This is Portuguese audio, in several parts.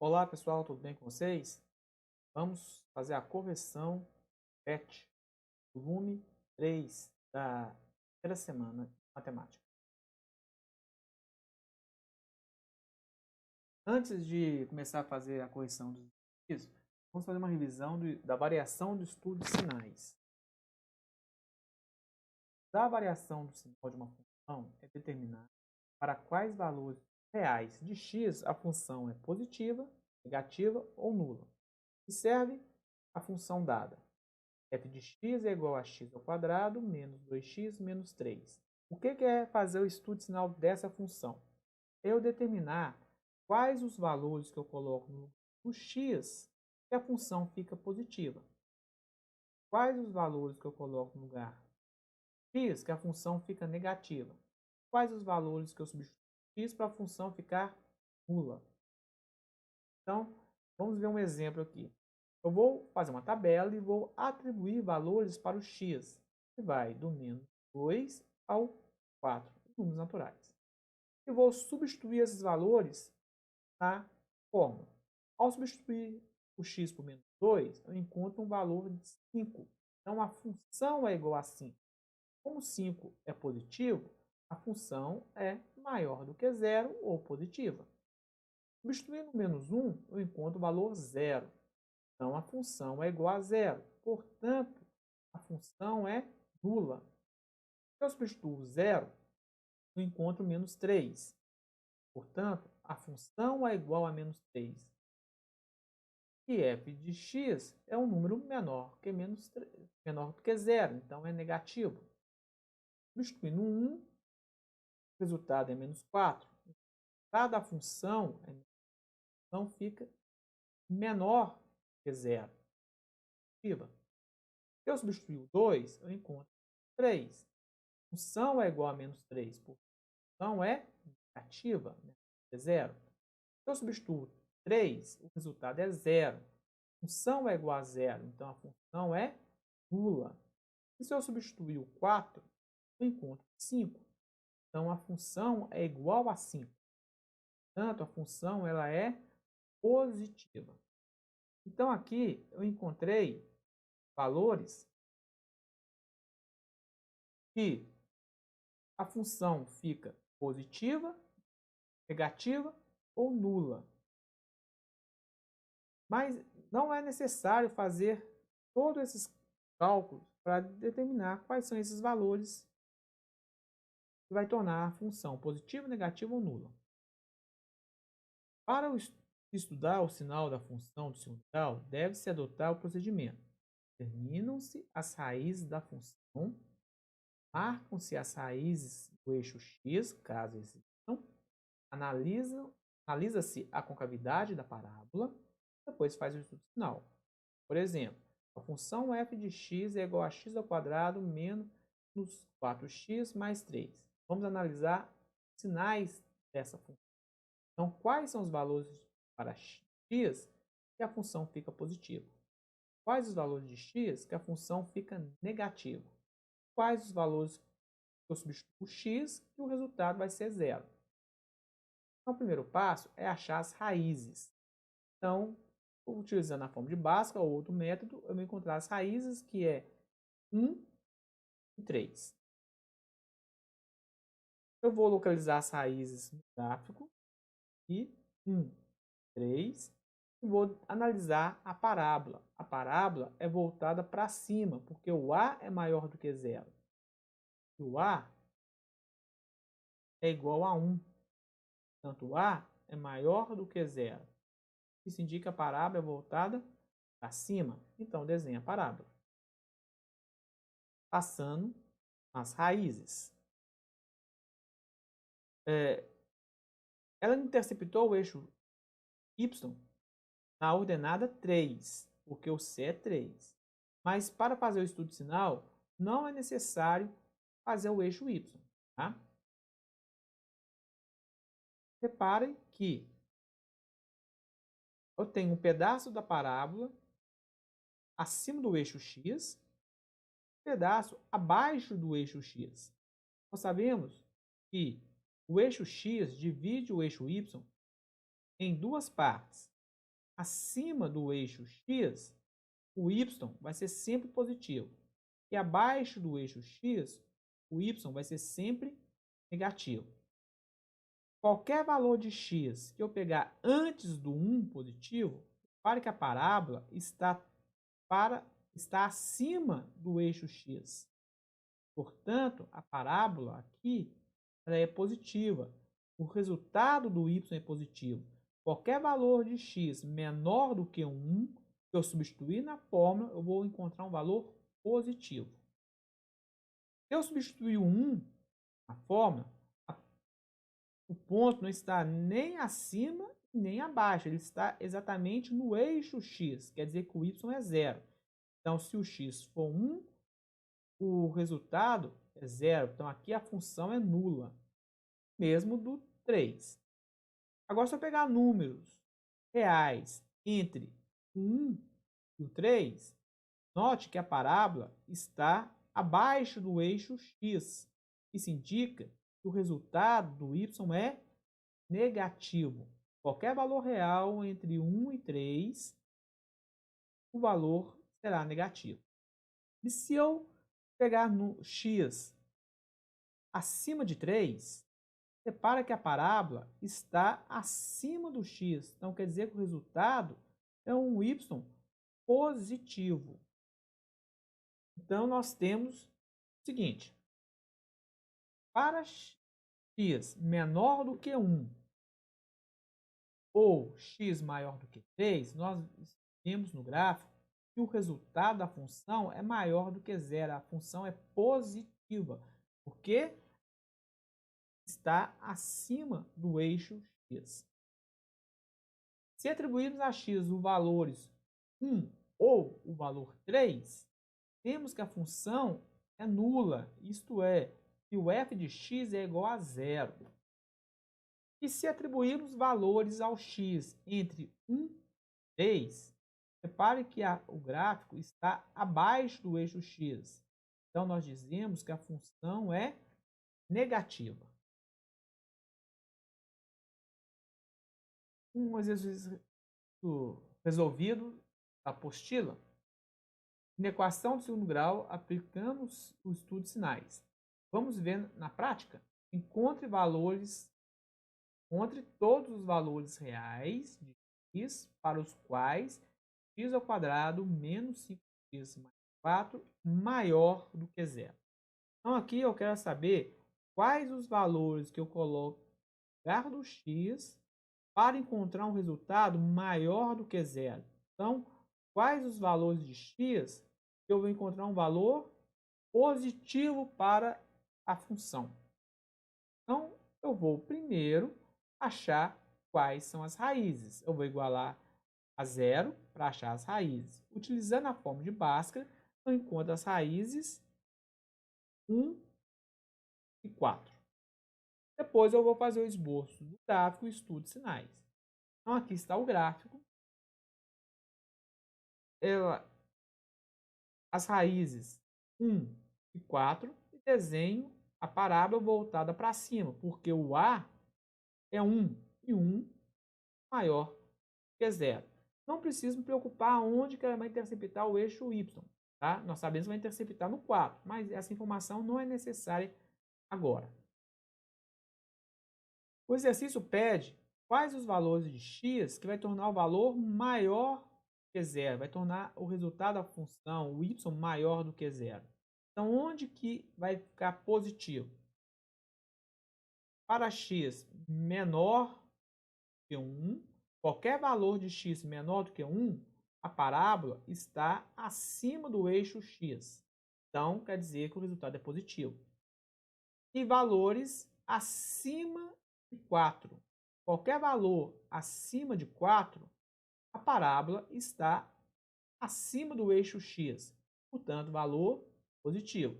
Olá pessoal, tudo bem com vocês? Vamos fazer a correção PET, volume 3 da terceira semana de matemática. Antes de começar a fazer a correção dos exercícios, vamos fazer uma revisão da variação do estudo de sinais. A variação do sinal de uma função é determinar para quais valores reais de x a função é positiva, negativa ou nula. Observe a função dada. F de x é igual a x ao quadrado menos 2x menos 3. O que é fazer o estudo de sinal dessa função? Eu determinar quais os valores que eu coloco no x que a função fica positiva. Quais os valores que eu coloco no lugar x que a função fica negativa. Quais os valores que eu substituo x para a função ficar nula. Então, vamos ver um exemplo aqui. Eu vou fazer uma tabela e vou atribuir valores para o x, que vai do menos 2 ao 4, números naturais. E vou substituir esses valores na fórmula. Ao substituir o x por menos 2, eu encontro um valor de 5. Então, a função é igual a 5. Como 5 é positivo, a função é maior do que zero ou positiva. Substituindo menos 1, eu encontro o valor zero. Então, a função é igual a zero. Portanto, a função é nula. Se eu substituo zero, eu encontro menos 3. Portanto, a função é igual a menos 3. E f de x é um número menor do que zero, então é negativo. Substituindo 1, o resultado é menos 4. Cada função fica menor que zero. Se eu substituir o 2, eu encontro 3. A função é igual a menos 3, porque a função é negativa, é zero. Se eu substituo 3, o resultado é zero. A função é igual a zero, então a função é nula. E se eu substituir o 4, eu encontro 5. Então a função é igual a 5. Portanto, a função ela é positiva. Então aqui eu encontrei valores que a função fica positiva, negativa ou nula. Mas não é necessário fazer todos esses cálculos para determinar quais são esses valores que vai tornar a função positiva, negativa ou nula. Para estudar o sinal da função do segundo grau, deve-se adotar o procedimento. Determinam-se as raízes da função, marcam-se as raízes do eixo x, caso existam, analisa-se a concavidade da parábola, depois faz o estudo sinal. Por exemplo, a função f de x é igual a x ao quadrado menos 4x mais 3. Vamos analisar sinais dessa função. Então, quais são os valores para x que a função fica positiva? Quais os valores de x que a função fica negativa? Quais os valores que eu substituo x que o resultado vai ser zero? Então, o primeiro passo é achar as raízes. Então, utilizando a forma de Bhaskara ou outro método, eu vou encontrar as raízes, que é 1 e 3. Eu vou localizar as raízes no gráfico, e 1, 3, e vou analisar a parábola. A parábola é voltada para cima, porque o A é maior do que zero. E o A é igual a 1. Portanto, o A é maior do que zero. Isso indica que a parábola é voltada para cima. Então, desenha a parábola. Passando as raízes. Ela interceptou o eixo y na ordenada 3, porque o C é 3. Mas para fazer o estudo de sinal, não é necessário fazer o eixo y. Tá? Reparem que eu tenho um pedaço da parábola acima do eixo x, um pedaço abaixo do eixo x. Nós sabemos que o eixo x divide o eixo y em duas partes. acima do eixo x, o y vai ser sempre positivo. E abaixo do eixo x, o y vai ser sempre negativo. Qualquer valor de x que eu pegar antes do 1 positivo, para que a parábola está acima do eixo x. Portanto, a parábola aqui ela é positiva. O resultado do y é positivo. Qualquer valor de x menor do que 1, que eu substituir na fórmula, eu vou encontrar um valor positivo. Se eu substituir o 1 na fórmula, o ponto não está nem acima nem abaixo. Ele está exatamente no eixo x. Quer dizer que o y é zero. Então, se o x for 1, o resultado é zero. Então, aqui a função é nula. Mesmo do 3. Agora, se eu pegar números reais entre o 1 e o 3, note que a parábola está abaixo do eixo x. Isso indica que o resultado do y é negativo. Qualquer valor real entre 1 e 3, o valor será negativo. E se eu pegar no x acima de 3, repara que a parábola está acima do x. Então, quer dizer que o resultado é um y positivo. Então, nós temos o seguinte. Para x menor do que 1 ou x maior do que 3, nós temos no gráfico que o resultado da função é maior do que zero. A função é positiva, porque está acima do eixo x. Se atribuirmos a x os valores 1 ou o valor 3, temos que a função é nula, isto é, que o f de x é igual a zero. E se atribuirmos valores ao x entre 1 e 3, repare que o gráfico está abaixo do eixo x. Então, nós dizemos que a função é negativa. Um exercício resolvido da apostila. Na equação do segundo grau, aplicamos o estudo de sinais. Vamos ver na prática. Encontre todos os valores reais de x para os quais x ao quadrado menos 5x mais 4 maior do que zero. Então, aqui eu quero saber quais os valores que eu coloco no lugar do x para encontrar um resultado maior do que zero. Então, quais os valores de x que eu vou encontrar um valor positivo para a função. Então, eu vou primeiro achar quais são as raízes. Eu vou igualar a zero para achar as raízes. Utilizando a fórmula de Bhaskara, eu encontro as raízes 1 e 4. Depois eu vou fazer o esboço do gráfico e estudo de sinais. Então, aqui está o gráfico. As raízes 1 e 4 e desenho a parábola voltada para cima, porque o A é 1 e 1 maior que zero. Não preciso me preocupar onde que ela vai interceptar o eixo Y. Tá? Nós sabemos que vai interceptar no 4, mas essa informação não é necessária agora. O exercício pede quais os valores de x que vai tornar o valor maior que zero, vai tornar o resultado da função, o y, maior do que zero. Então, onde que vai ficar positivo? Para x menor que 1, qualquer valor de x menor do que 1, a parábola está acima do eixo x. Então, quer dizer que o resultado é positivo. E valores acima de 4. Qualquer valor acima de 4, a parábola está acima do eixo x. Portanto, valor positivo.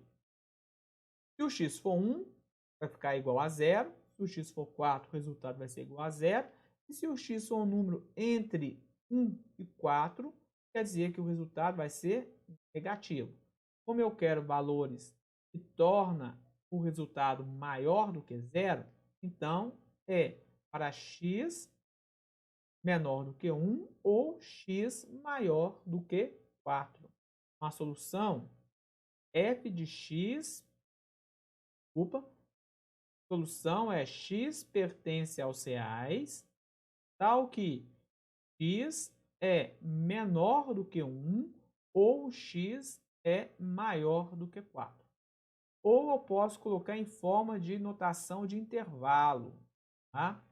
Se o x for 1, vai ficar igual a zero. Se o x for 4, o resultado vai ser igual a zero. E se o x for um número entre 1 e 4, quer dizer que o resultado vai ser negativo. Como eu quero valores que tornam o resultado maior do que zero, então para x menor do que 1 ou x maior do que 4. Uma solução f de x, desculpa, a solução é x pertence aos reais, tal que x é menor do que 1 ou x é maior do que 4. Ou eu posso colocar em forma de notação de intervalo, tá?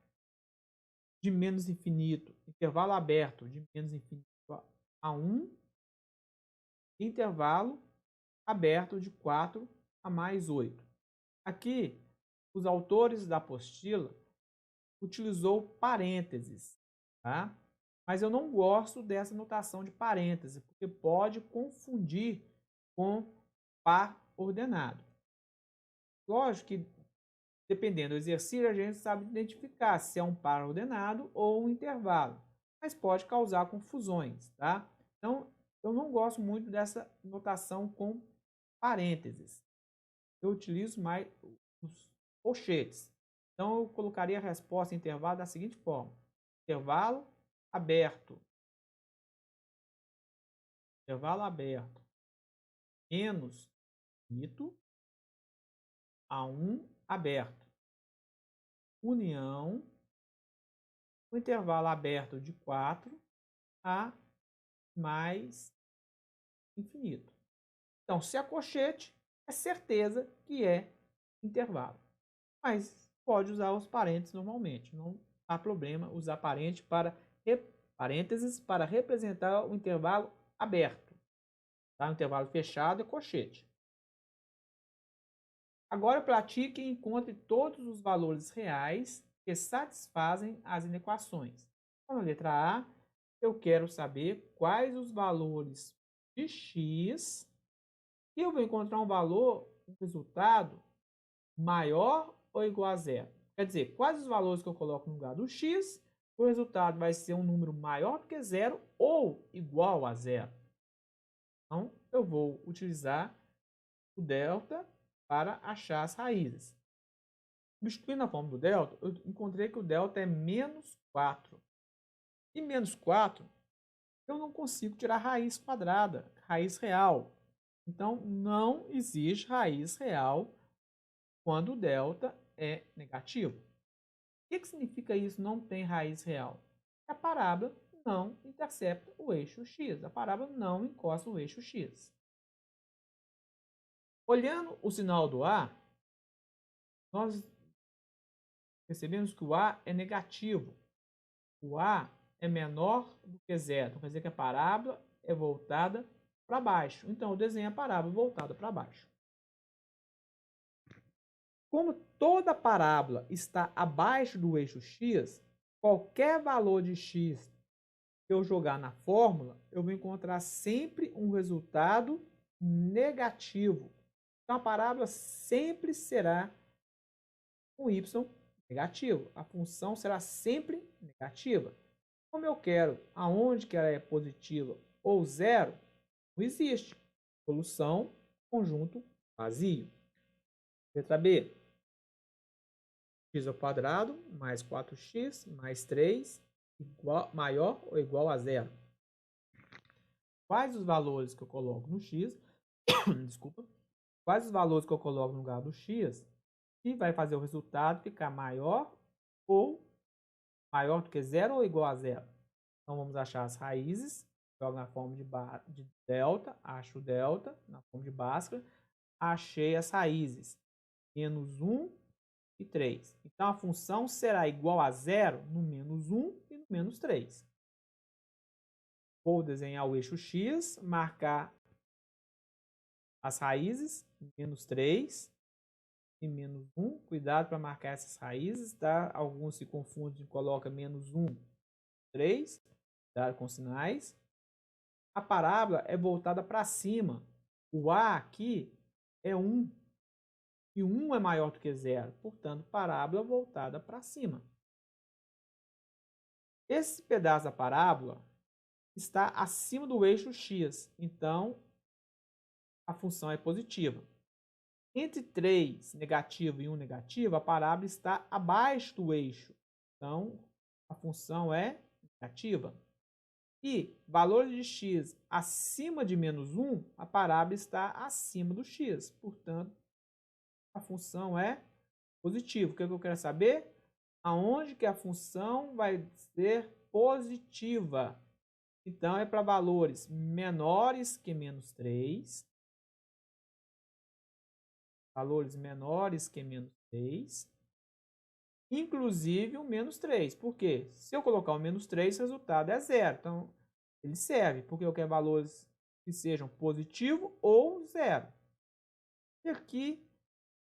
De menos infinito, intervalo aberto de menos infinito a 1, intervalo aberto de 4 a mais 8. Aqui, os autores da apostila utilizou parênteses, tá? Mas eu não gosto dessa notação de parênteses, porque pode confundir com par ordenado. Lógico que, dependendo do exercício, a gente sabe identificar se é um par ordenado ou um intervalo, mas pode causar confusões, tá? Então, eu não gosto muito dessa notação com parênteses. Eu utilizo mais os colchetes. Então, eu colocaria a resposta em intervalo da seguinte forma: intervalo aberto, menos infinito a 1 aberto, união, o intervalo aberto de 4 a mais infinito. Então, se é colchete, é certeza que é intervalo. Mas pode usar os parênteses normalmente. Não há problema usar parênteses para representar o intervalo aberto. Tá? O intervalo fechado é colchete. Agora pratique e encontre todos os valores reais que satisfazem as inequações. Então, na letra A, eu quero saber quais os valores de x e eu vou encontrar um resultado maior ou igual a zero. Quer dizer, quais os valores que eu coloco no lugar do x, o resultado vai ser um número maior do que zero ou igual a zero. Então, eu vou utilizar o delta para achar as raízes. Substituindo a forma do delta, eu encontrei que o delta é menos 4. E menos 4, eu não consigo tirar raiz quadrada, raiz real. Então, não existe raiz real quando o delta é negativo. O que significa isso, não tem raiz real? A parábola não intercepta o eixo x. A parábola não encosta o eixo x. Olhando o sinal do A, nós percebemos que o A é negativo. O A é menor do que zero. Então, quer dizer que a parábola é voltada para baixo. Então, eu desenho a parábola voltada para baixo. Como toda parábola está abaixo do eixo x, qualquer valor de x que eu jogar na fórmula, eu vou encontrar sempre um resultado negativo. Então, a parábola sempre será um y negativo. A função será sempre negativa. Como eu quero aonde que ela é positiva ou zero, não existe. Solução, conjunto vazio. Letra B. X ao quadrado mais 4x mais 3 maior ou igual a zero. Quais os valores que eu coloco no x? Desculpa. Quais os valores que eu coloco no lugar do x que vai fazer o resultado ficar maior do que zero ou igual a zero? Então, vamos achar as raízes. Jogo na forma de delta, acho o delta na forma de Bhaskara. Achei as raízes. Menos 1 e 3. Então, a função será igual a zero no menos 1 e no menos 3. Vou desenhar o eixo x, marcar as raízes, menos 3 e menos 1. Cuidado para marcar essas raízes, tá? Alguns se confundem e colocam menos 1, 3. Cuidado com sinais. A parábola é voltada para cima. O A aqui é 1. E 1 é maior do que 0. Portanto, parábola voltada para cima. Esse pedaço da parábola está acima do eixo x. Então, a função é positiva. Entre 3 negativo e 1 negativo, a parábola está abaixo do eixo. Então, a função é negativa. E valores de x acima de menos 1, a parábola está acima do x. Portanto, a função é positiva. O que eu quero saber? Aonde que a função vai ser positiva? Então, é para valores menores que menos 3. Valores menores que menos 3. Inclusive o menos 3. Por quê? Se eu colocar o menos 3, o resultado é zero. Então, ele serve, porque eu quero valores que sejam positivo ou zero. E aqui,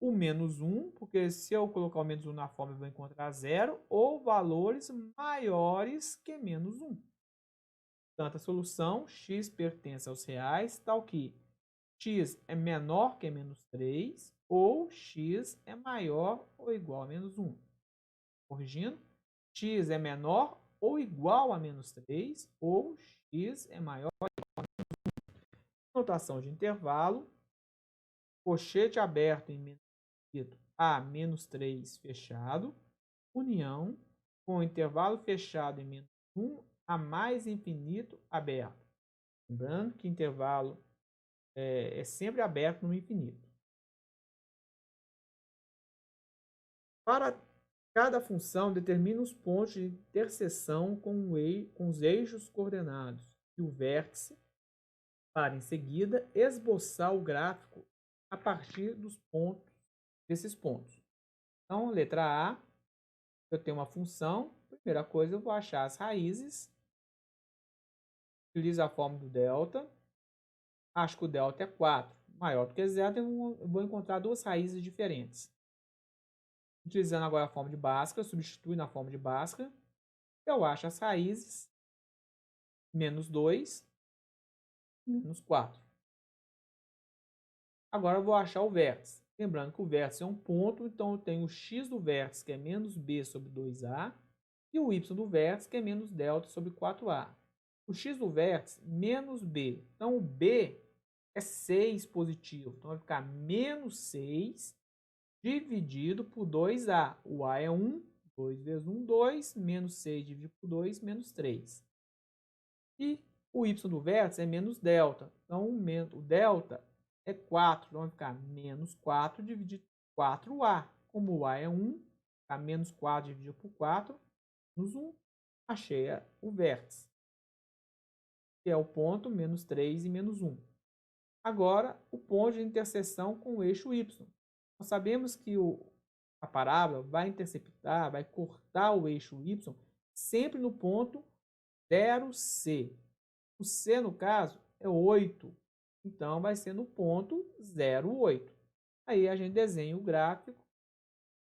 o menos 1, porque se eu colocar o menos 1 na forma, eu vou encontrar zero, ou valores maiores que menos 1. Portanto, a solução x pertence aos reais, tal que x é menor que menos 3, ou x é maior ou igual a menos 1. Corrigindo, x é menor ou igual a menos 3, ou x é maior ou igual a menos 1. Notação de intervalo, colchete aberto em menos a menos 3 fechado, união com intervalo fechado em menos 1 a mais infinito aberto. Lembrando que intervalo é sempre aberto no infinito. Para cada função, determina os pontos de interseção com os eixos coordenados e o vértice, para em seguida esboçar o gráfico a partir desses pontos. Então, letra A, eu tenho uma função. Primeira coisa, eu vou achar as raízes. Utilizo a fórmula do delta. Acho que o delta é 4, maior do que zero, eu vou encontrar duas raízes diferentes. Utilizando agora a fórmula de Bhaskara, substitui na fórmula de Bhaskara, eu acho as raízes menos 2 e menos 4. Agora eu vou achar o vértice. Lembrando que o vértice é um ponto, então eu tenho o x do vértice, que é menos b sobre 2a, e o y do vértice, que é menos delta sobre 4a. O x do vértice, menos b. Então, o b é 6 positivo. Então, vai ficar menos 6 dividido por 2a. O a é 1, 2 vezes 1, 2, menos 6 dividido por 2, menos 3. E o y do vértice é menos delta. Então, o delta é 4. Então, vai ficar menos 4 dividido por 4a. Como o a é 1, fica menos 4 dividido por 4, menos 1. Achei o vértice, que é o ponto menos 3 e menos 1. Agora, o ponto de interseção com o eixo y. Nós sabemos que a parábola vai interceptar, vai cortar o eixo y sempre no ponto 0C. O C, no caso, é 8. Então, vai ser no ponto 0,8. Aí a gente desenha o gráfico,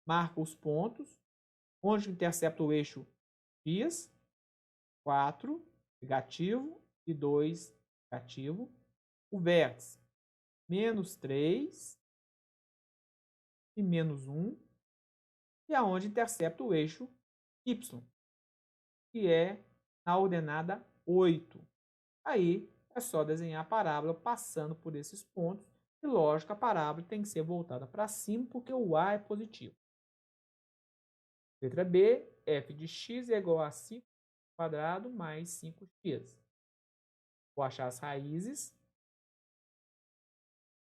marca os pontos, onde intercepta o eixo x, 4, negativo, e 2, negativo. O vértice, menos 3 e menos 1. E aonde intercepta o eixo y, que é na ordenada 8. Aí é só desenhar a parábola passando por esses pontos. E lógico, a parábola tem que ser voltada para cima, porque o a é positivo. Letra B, f de x é igual a 5² mais 5x. Vou achar as raízes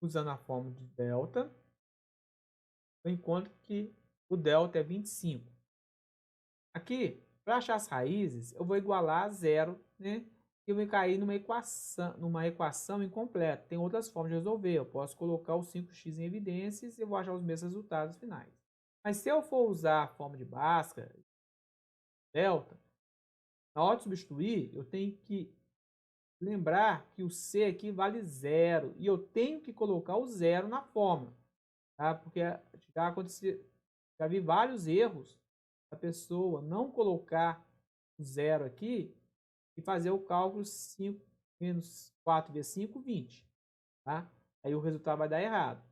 usando a fórmula de delta. Eu encontro que o delta é 25. Aqui, para achar as raízes, eu vou igualar a zero, né? E vou cair numa equação incompleta. Tem outras formas de resolver. Eu posso colocar o 5x em evidências e eu vou achar os mesmos resultados finais. Mas se eu for usar a forma de Bhaskara, delta, na hora de substituir, eu tenho que lembrar que o c aqui vale zero. E eu tenho que colocar o zero na fórmula. Tá? Porque já vi vários erros da pessoa não colocar o zero aqui e fazer o cálculo 5 menos 4 vezes 5, 20. Tá? Aí o resultado vai dar errado.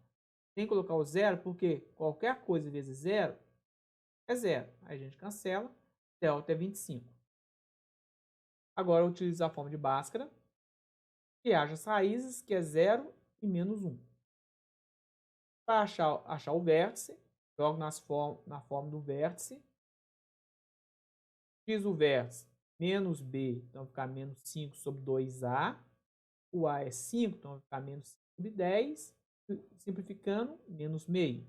Tem que colocar o zero porque qualquer coisa vezes zero é zero. Aí a gente cancela, delta é 25. Agora eu utilizo a forma de Bhaskara, que acha as raízes, que é 0 e menos 1. Para achar o vértice, jogo na forma do vértice. X o vértice menos B, então vai ficar menos 5 sobre 2A. O A é 5, então vai ficar menos 5 sobre 10. Simplificando, menos meio.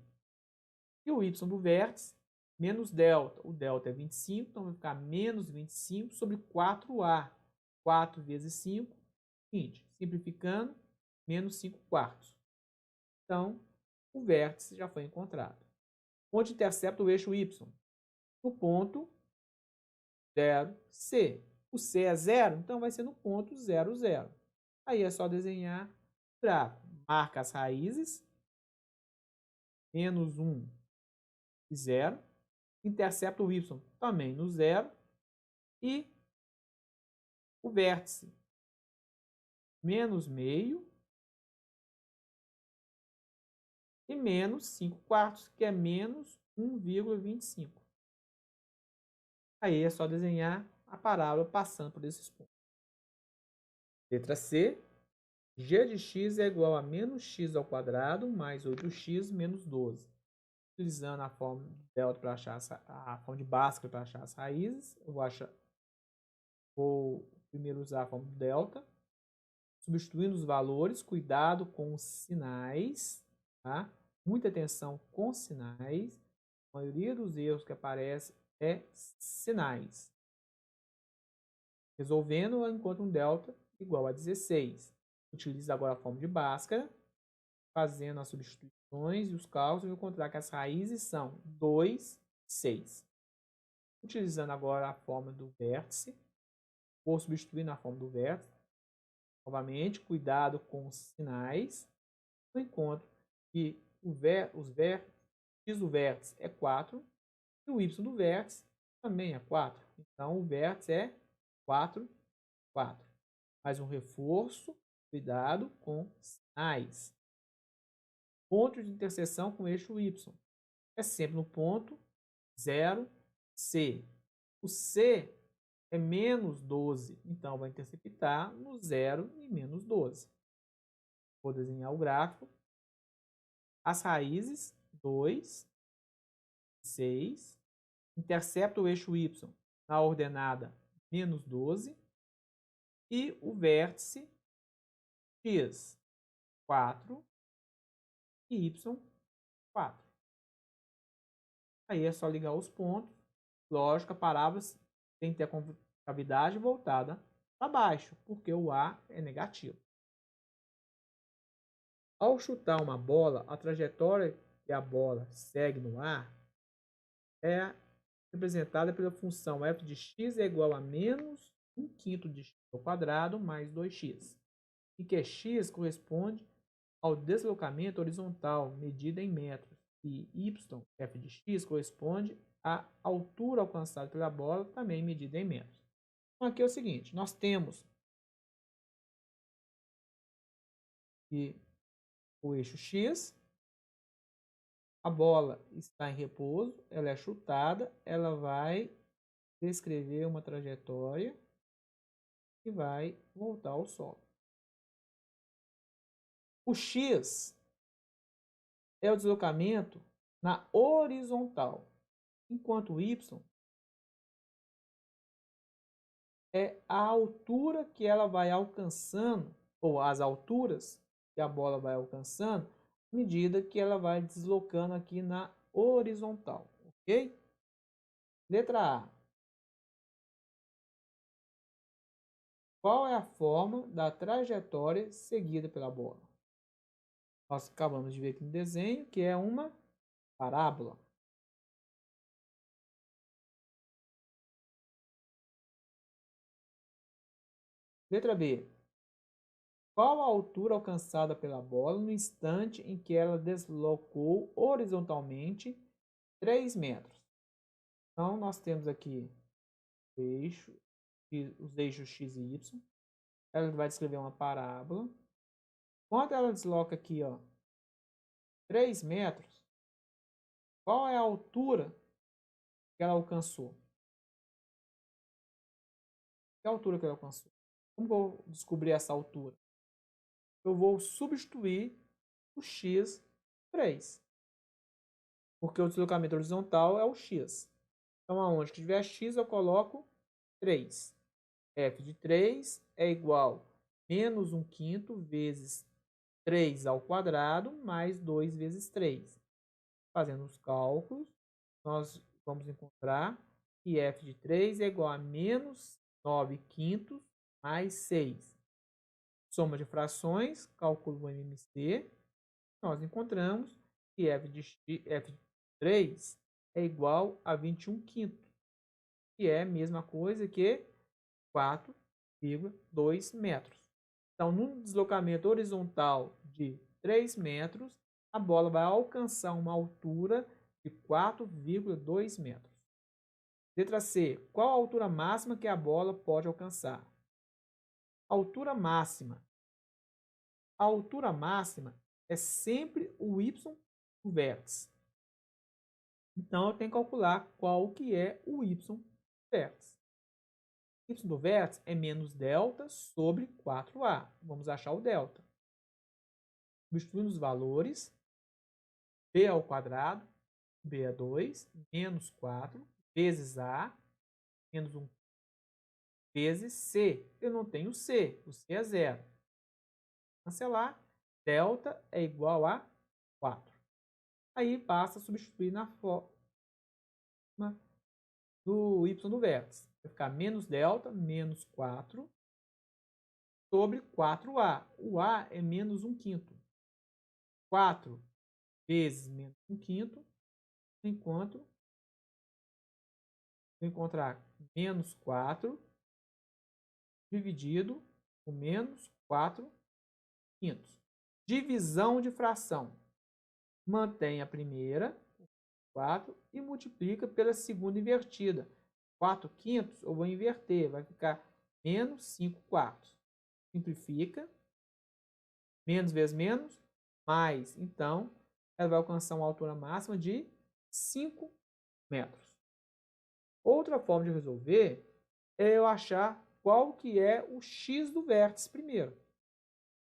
E o Y do vértice, menos delta. O delta é 25, então vai ficar menos 25 sobre 4A. 4 vezes 5, 20. Simplificando, menos 5 quartos. Então, o vértice já foi encontrado. Onde intercepta o eixo Y? No ponto 0, C. O C é 0, então vai ser no ponto 0, 0. Aí é só desenhar o gráfico. Marca as raízes, menos 1 e 0. Intercepta o Y também no 0. E o vértice, menos meio e menos 5 quartos, que é menos 1,25. Aí é só desenhar a parábola passando por esses pontos. Letra C. G de x é igual a menos x ao quadrado mais 8x menos 12. Utilizando a forma de delta para achar a forma de Bhaskara para achar as raízes, eu vou primeiro usar a forma de delta, substituindo os valores, cuidado com os sinais, tá? Muita atenção com sinais. A maioria dos erros que aparecem é sinais. Resolvendo, eu encontro um delta igual a 16. Utilizo agora a forma de Bhaskara, fazendo as substituições e os cálculos, eu vou encontrar que as raízes são 2 e 6. Utilizando agora a forma do vértice, vou substituir na forma do vértice. Novamente, cuidado com os sinais. Eu encontro que x do vértice é 4 e o y do vértice também é 4. Então, o vértice é 4, 4. Mais um reforço, cuidado com sinais. Ponto de interseção com o eixo y é sempre no ponto 0, C. O C é menos 12, então vai interceptar no 0 e menos 12. Vou desenhar o gráfico. As raízes, 2, 6. Intercepta o eixo y na ordenada menos 12. E o vértice x, 4 e y, 4. Aí é só ligar os pontos. Lógico, a parábola tem que ter a concavidade voltada para baixo, porque o A é negativo. Ao chutar uma bola, a trajetória que a bola segue no ar é representada pela função f de x é igual a menos 1/5 de x ao quadrado mais 2x. E que x corresponde ao deslocamento horizontal medido em metros. E y, f de x, corresponde à altura alcançada pela bola, também medida em metros. Então, aqui é o seguinte, nós temos que o eixo x, a bola está em repouso, ela é chutada, ela vai descrever uma trajetória e vai voltar ao solo. O x é o deslocamento na horizontal, enquanto o y é a altura que ela vai alcançando, ou as alturas que a bola vai alcançando, à medida que ela vai deslocando aqui na horizontal, ok? Letra A. Qual é a forma da trajetória seguida pela bola? Nós acabamos de ver aqui no desenho que é uma parábola. Letra B. Qual a altura alcançada pela bola no instante em que ela deslocou horizontalmente 3 metros? Então, nós temos aqui os eixos x e y. Ela vai descrever uma parábola. Quando ela desloca aqui, ó, 3 metros, qual é a altura que ela alcançou? Que altura que ela alcançou? Como vou descobrir essa altura? Eu vou substituir o x 3. Porque o deslocamento horizontal é o x. Então, aonde que tiver x, eu coloco 3. f de 3 é igual a menos 1/5 vezes 3 ao quadrado mais 2 vezes 3. Fazendo os cálculos, nós vamos encontrar que f de 3 é igual a menos 9/5 mais 6. Soma de frações, cálculo o MMC, nós encontramos que f de 3 é igual a 21/5, que é a mesma coisa que 4,2 metros. Então, num deslocamento horizontal de 3 metros, a bola vai alcançar uma altura de 4,2 metros. Letra C. Qual a altura máxima que a bola pode alcançar? Altura máxima. A altura máxima é sempre o y do vértice. Então, eu tenho que calcular qual que é o y do vértice. O y do vértice é menos delta sobre 4a. Vamos achar o delta. Substituindo os valores, b ao quadrado, b é 2, menos 4, vezes a, menos 1, vezes c. Eu não tenho c, o c é 0. Cancelar, delta é igual a 4. Aí basta substituir na forma do y do vértice. Vai ficar menos delta, menos 4, sobre 4a. O a é menos 1/5. 4 vezes menos 1/5, enquanto vou encontrar menos 4 dividido por menos 4/5. Divisão de fração. Mantém a primeira, 4, e multiplica pela segunda invertida. 4/5 eu vou inverter, vai ficar menos 5/4. Simplifica. Menos vezes menos, mais. Então, ela vai alcançar uma altura máxima de 5 metros. Outra forma de resolver é eu achar qual que é o x do vértice primeiro.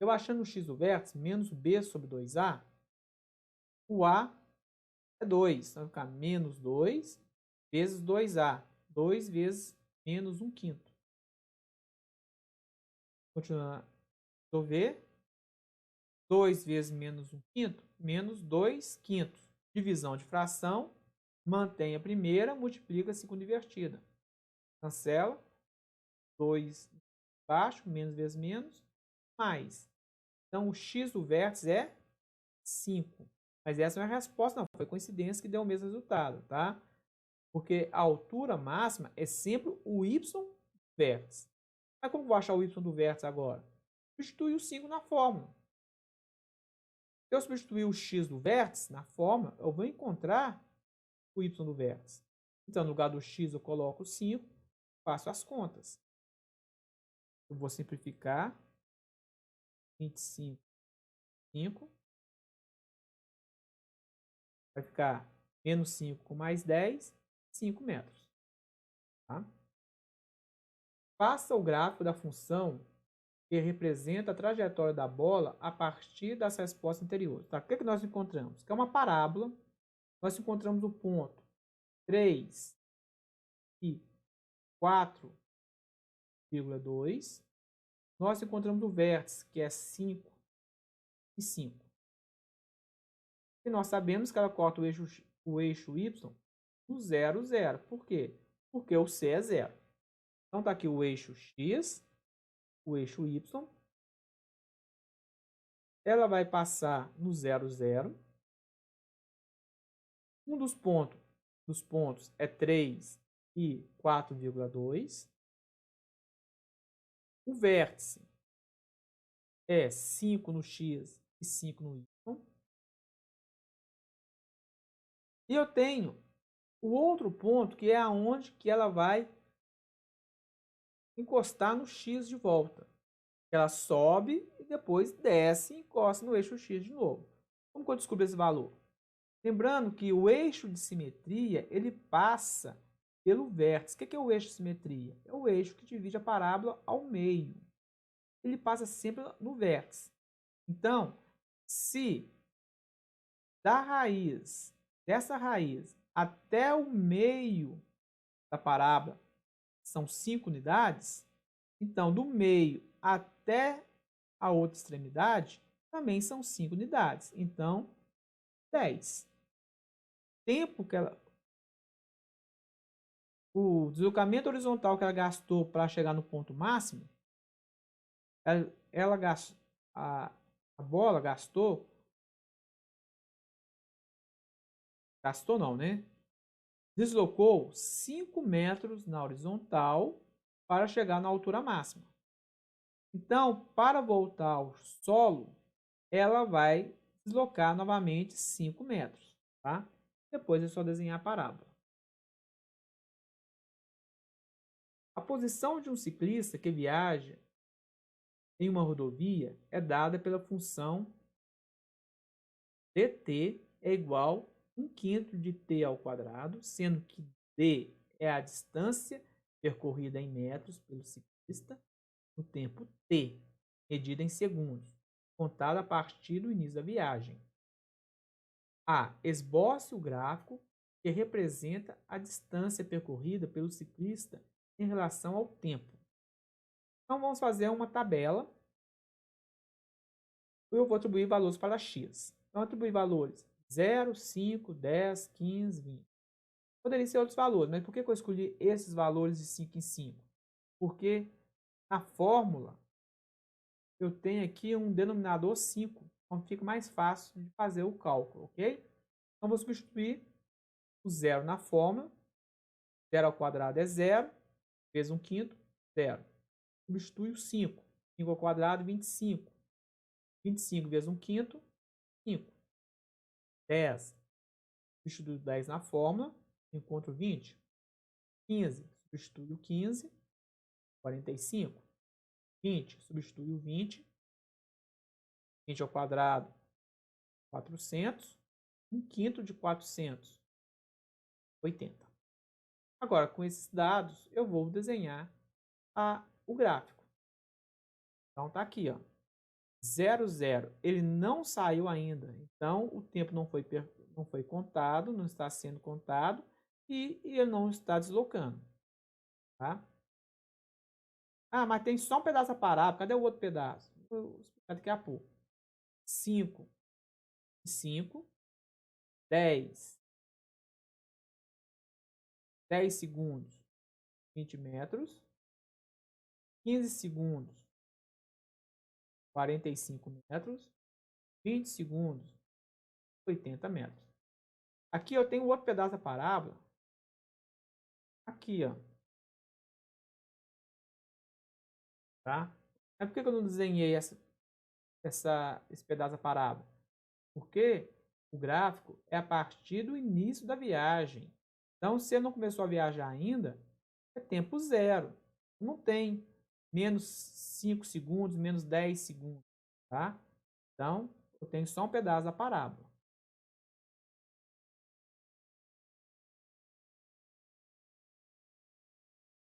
Eu achando o x do vértice, menos b sobre 2a, o a é 2. Então, vai ficar menos 2 vezes 2a. 2 vezes menos 1/5. Continuando a resolver. 2 vezes menos 1/5, menos 2/5. Divisão de fração, mantém a primeira, multiplica a segunda invertida. Cancela. 2 embaixo, menos vezes menos, mais. Então, o x do vértice é 5. Mas essa não é a resposta, não. Foi coincidência que deu o mesmo resultado, tá? Porque a altura máxima é sempre o y do vértice. Mas como eu vou achar o y do vértice agora? Substitui o 5 na fórmula. Se eu substituir o x do vértice na fórmula, eu vou encontrar o y do vértice. Então, no lugar do x, eu coloco 5, faço as contas. Eu vou simplificar. 25, 5. Vai ficar menos 5 com mais 10, 5 metros. Tá? Faça o gráfico da função que representa a trajetória da bola a partir das respostas anteriores. Tá? O que nós encontramos? Que é uma parábola. Nós encontramos o ponto 3 e 4,2. Nós encontramos o vértice, que é 5 e 5. E nós sabemos que ela corta o eixo y do 0, 0. Por quê? Porque o c é 0. Então, está aqui o eixo x, o eixo y. Ela vai passar no 0, 0. Um dos pontos é 3 e 4,2. O vértice é 5 no x e 5 no y. E eu tenho o outro ponto, que é aonde que ela vai encostar no x de volta. Ela sobe e depois desce e encosta no eixo x de novo. Como que eu descubro esse valor? Lembrando que o eixo de simetria, ele passa pelo vértice. O que é o eixo de simetria? É o eixo que divide a parábola ao meio. Ele passa sempre no vértice. Então, se dessa raiz até o meio da parábola são 5 unidades, Então, do meio até a outra extremidade, também são 5 unidades. Então, 10. Tempo que o deslocamento horizontal que ela gastou para chegar no ponto máximo, a bola gastou não, né? Deslocou 5 metros na horizontal para chegar na altura máxima. Então, para voltar ao solo, ela vai deslocar novamente 5 metros, tá? Depois é só desenhar a parábola. A posição de um ciclista que viaja em uma rodovia é dada pela função dt é igual a 1/5 de t ao quadrado, sendo que d é a distância percorrida em metros pelo ciclista no tempo t, medida em segundos, contada a partir do início da viagem. A. Esboce o gráfico que representa a distância percorrida pelo ciclista em relação ao tempo. Então, vamos fazer uma tabela. Eu vou atribuir valores para x. Então, atribuir valores 0, 5, 10, 15, 20. Poderia ser outros valores, mas por que eu escolhi esses valores de 5 em 5? Porque na fórmula eu tenho aqui um denominador 5, então fica mais fácil de fazer o cálculo, ok? Então, vou substituir o 0 na fórmula. 0 ao quadrado é 0, vezes 1/5, 0. Substitui o 5. 5 ao quadrado, 25. 25 vezes 1/5, 5. 10. Substitui o 10 na fórmula, encontro 20. 15, substitui o 15, 45. 20, substitui o 20. 20 ao quadrado, 400. 1/5 de 400, 80. Agora, com esses dados, eu vou desenhar o gráfico. Então, tá aqui, ó. 0, 0. Ele não saiu ainda. Então, o tempo não foi contado, não está sendo contado e ele não está deslocando. Tá? Ah, mas tem só um pedaço da parábola. Cadê o outro pedaço? Vou explicar daqui a pouco. 5 e 5. 10. 10 segundos, 20 metros. 15 segundos, 45 metros. 20 segundos, 80 metros. Aqui eu tenho outro pedaço da parábola. Aqui, ó. Tá? Mas por que eu não desenhei esse pedaço da parábola? Porque o gráfico é a partir do início da viagem. Então, se você não começou a viajar ainda, é tempo zero. Não tem menos 5 segundos, menos 10 segundos. Tá? Então, eu tenho só um pedaço da parábola.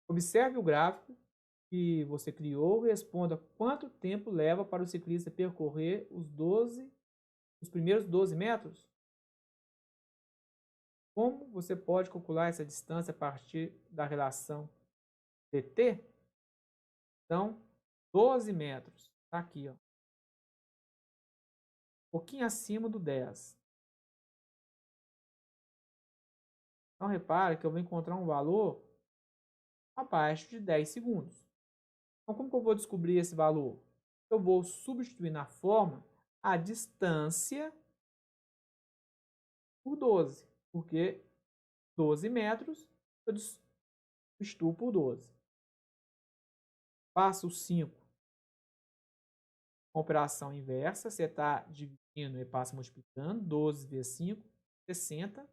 Observe o gráfico que você criou e responda quanto tempo leva para o ciclista percorrer os primeiros 12 metros. Como você pode calcular essa distância a partir da relação dt? Então, 12 metros. Está aqui, ó. Um pouquinho acima do 10. Então, repare que eu vou encontrar um valor abaixo de 10 segundos. Então, como que eu vou descobrir esse valor? Eu vou substituir na forma a distância por 12, porque 12 metros eu substituo por 12. Faço o 5 com operação inversa, você está dividindo e passa multiplicando, 12 vezes 5, 60.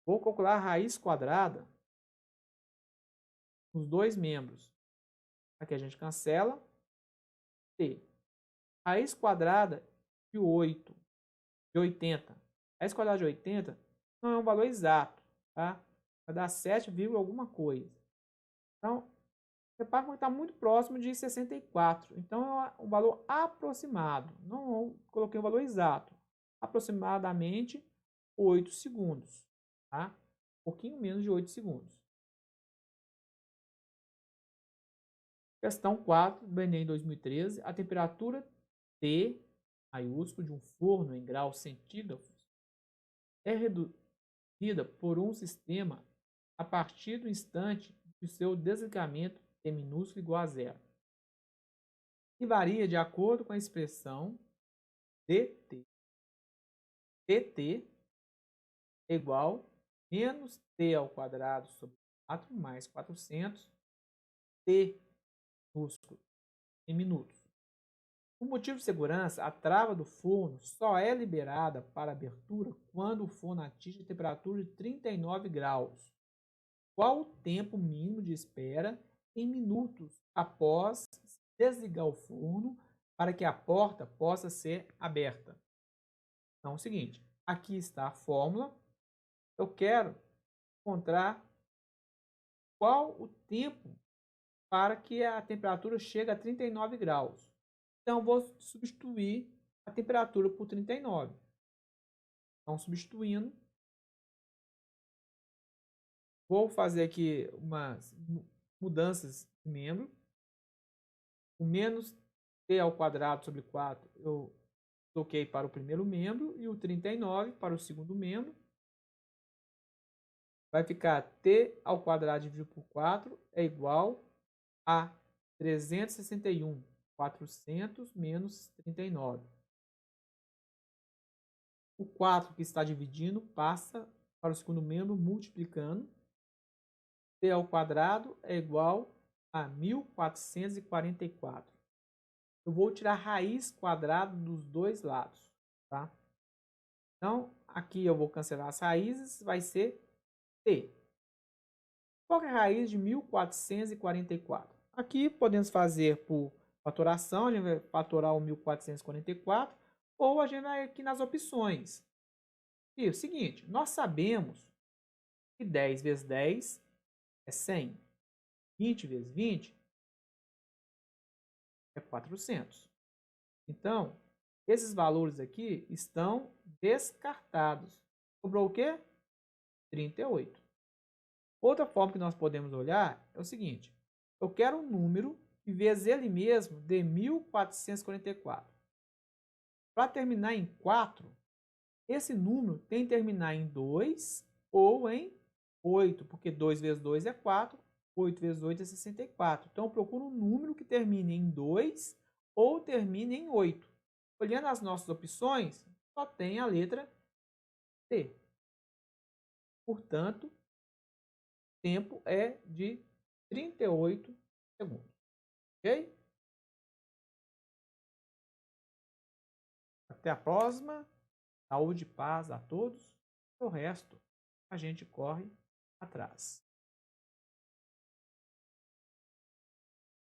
Vou calcular a raiz quadrada dos dois membros. Aqui a gente cancela. T. Raiz quadrada de 8, de 80. Raiz quadrada de 80 não é um valor exato, tá? Vai dar 7, alguma coisa. Então, repare que está muito próximo de 64. Então, é um valor aproximado. Não coloquei um valor exato. Aproximadamente 8 segundos. Tá? pouquinho menos de 8 segundos. Questão 4 do Enem 2013. A temperatura T, maiúsculo, de um forno em graus centígrados é reduzida por um sistema a partir do instante de seu desligamento T minúsculo igual a zero. E varia de acordo com a expressão dt. dt é igual a menos t ao quadrado sobre 4 mais 400 t minúsculo em minutos. Por motivo de segurança, a trava do forno só é liberada para abertura quando o forno atinge a temperatura de 39 graus. Qual o tempo mínimo de espera em minutos após desligar o forno para que a porta possa ser aberta? Então é o seguinte, aqui está a fórmula. Eu quero encontrar qual o tempo para que a temperatura chegue a 39 graus. Então, eu vou substituir a temperatura por 39. Então, substituindo, vou fazer aqui umas mudanças de membro. O menos t ao quadrado sobre 4 eu coloquei para o primeiro membro e o 39 para o segundo membro. Vai ficar t ao quadrado dividido por 4 é igual a 361. 400 menos 39. O 4 que está dividindo passa para o segundo membro multiplicando. T ao quadrado é igual a 1444. Eu vou tirar a raiz quadrada dos dois lados. Tá? Então, aqui eu vou cancelar as raízes, vai ser T. Qual é a raiz de 1444? Aqui podemos fazer por fatoração, a gente vai fatorar o 1444, ou a gente vai aqui nas opções. E é o seguinte, nós sabemos que 10 vezes 10 é 100. 20 vezes 20 é 400. Então, esses valores aqui estão descartados. Sobrou o quê? 38. Outra forma que nós podemos olhar é o seguinte. Eu quero um número que vezes ele mesmo dê 1444. Para terminar em 4, esse número tem que terminar em 2 ou em 8, porque 2 vezes 2 é 4, 8 vezes 8 é 64. Então, eu procuro um número que termine em 2 ou termine em 8. Olhando as nossas opções, só tem a letra T. Portanto, o tempo é de 38 segundos. Ok? Até a próxima. Saúde e paz a todos. O resto a gente corre atrás.